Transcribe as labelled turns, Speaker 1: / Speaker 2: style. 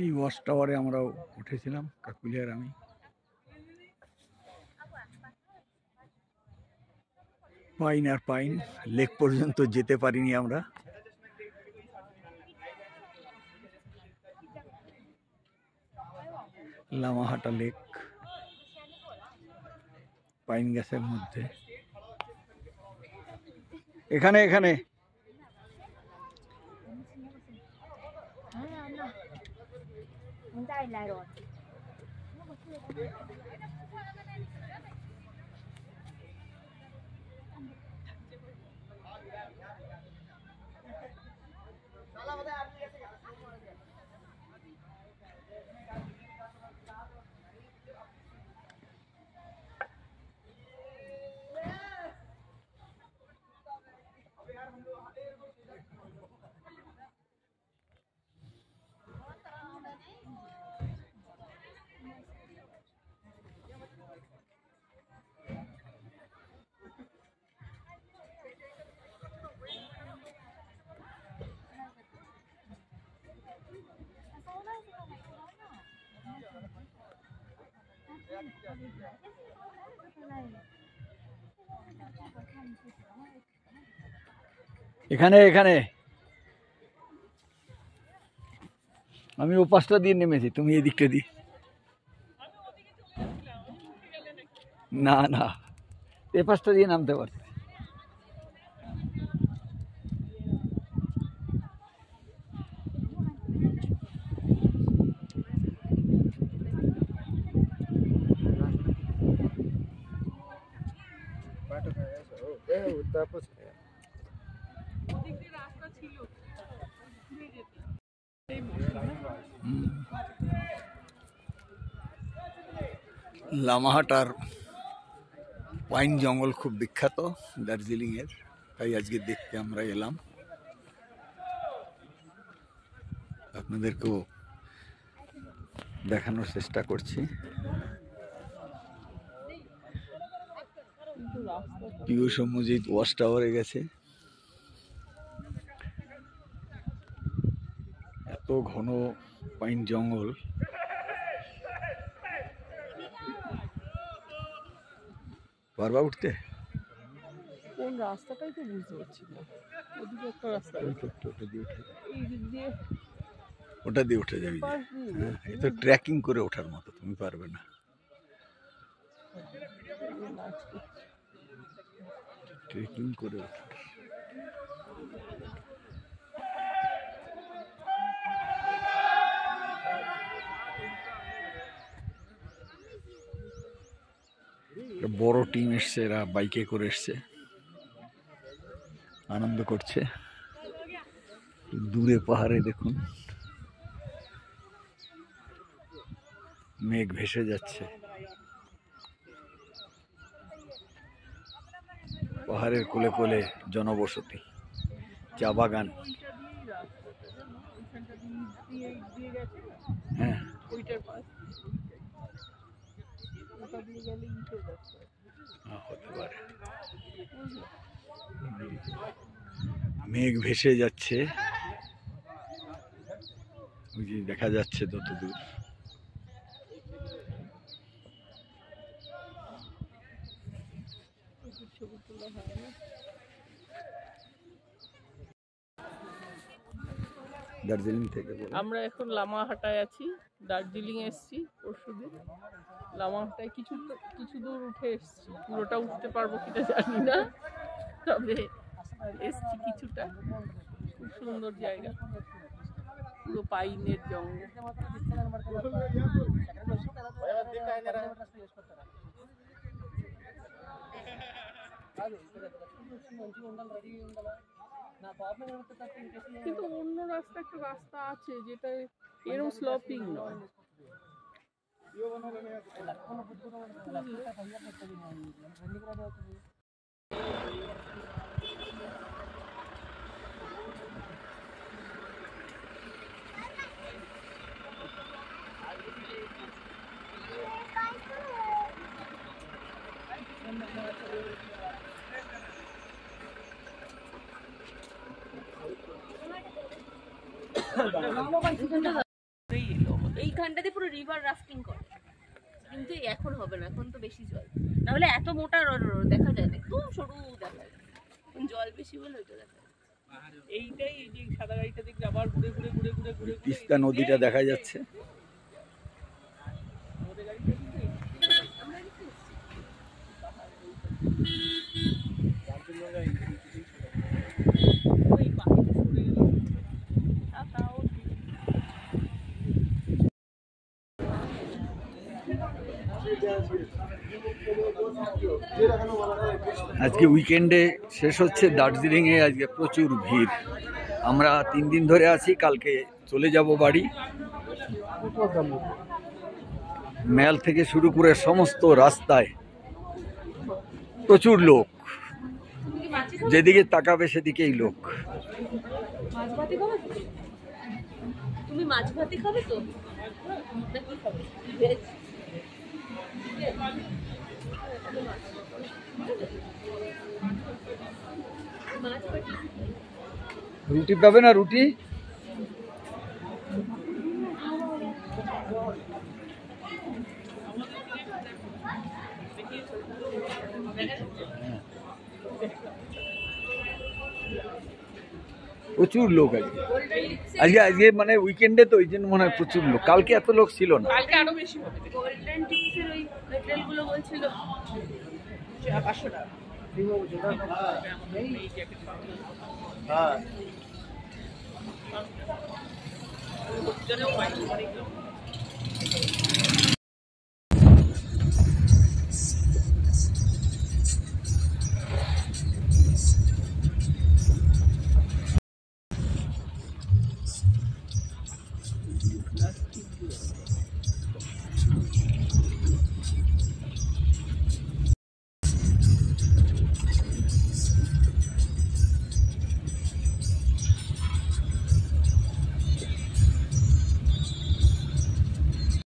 Speaker 1: এই ওয়াচ টাওয়ারে আমরাও উঠেছিলাম, কাকুলিয়ার আমি। পাইন আর পাইন লেক পর্যন্ত যেতে পারিনি আমরা। লামাহাটা লেক পাইন গাছের মধ্যে। এখানে এখানে এখানে এখানে আমি ও পাশটা দিয়ে নেমেছি, তুমি এদিকটা দিয়ে। না না, এ পাশটা দিয়ে নামতে পারছি। লামাহাটার পাইন জঙ্গল খুব বিখ্যাত দার্জিলিং এর, তাই আজকে দেখতে আমরা এলাম। আপনাদেরকেও দেখানোর চেষ্টা করছি। পিয়ুষ মজিদ ওয়াচ টাওয়ারে গেছে। এত ঘন পাইন জঙ্গল, পারবা উঠতে?
Speaker 2: কোন রাস্তাটাই তো বুঝতে পারছি না। ওদিকে একটা রাস্তা,
Speaker 1: ওটা দিয়ে উঠে যাবি। হ্যাঁ, এটা ট্রেকিং করে ওঠার মতো, তুমি পারবে না। ট্রেকিং করে ওঠা। বড় টিম এসছে, এরা বাইকে করে এসছে, আনন্দ করছে। দূরে পাহাড়ে দেখুন মেঘ ভেসে যাচ্ছে, পাহাড়ের কোলে কোলে জনবসতি, চা বাগান। হ্যাঁ, হতে পারে। মেঘ ভেসে যাচ্ছে, দেখা যাচ্ছে তত দূর। দার্জিলিং থেকে
Speaker 2: আমরা এখন লামাহাটায় আছি। দার্জিলিং এসছি পরশুদিন। লামাহাটায় কিছু দূর উঠে এসছি, পুরোটা উঠতে পারবো কিনা জানি না, তবে এসছি কিছুটা। খুব সুন্দর জায়গা, পুরো পাইনের জঙ্গল। কিন্তু অন্য একটা রাস্তা আছে যেটা এরকম স্লপিং নয়।
Speaker 3: এইখানটাতে পুরো রিভার রাফটিং করে, কিন্তু এখন হবে না, এখন তো বেশি জল, নাহলে এত মোটা দেখা যায় না, একদম সরু দেখা যায়, জল বেশি বলে ওইটা দেখা যায়।
Speaker 2: এইটাই এই যে সাদা গাড়িটা দেখলে আবার ঘুরে ঘুরে ঘুরে ঘুরে ঘুরে
Speaker 1: তিস্তা নদীটা দেখা যাচ্ছে। আজকে উইকেন্ডে শেষ হচ্ছে দার্জিলিংয়ে, আজকে প্রচুর ভিড়। আমরা 3 দিন ধরে আছি, কালকে চলে যাব বাড়ি। ম্যাল থেকে শুরু করে সমস্ত রাস্তায় প্রচুর লোক, যেদিকে তাকাবে সেদিকেই লোক।
Speaker 3: তুমি মাছ ভাতি খাবে তো? ভেজ
Speaker 1: রুটি পাবে না? রুটি প্রচুর লোক আজকে। আজকে মানে উইকেন্ডে তো, ওই জন্য মনে হয় প্রচুর লোক। কালকে এত লোক ছিল না।
Speaker 2: কালকে আরো বেশি হবে।
Speaker 3: গোল্ডেন টিপসের ওই মেটেরিয়ালগুলো বলছিল
Speaker 2: 500 টাকা। হ্যাঁ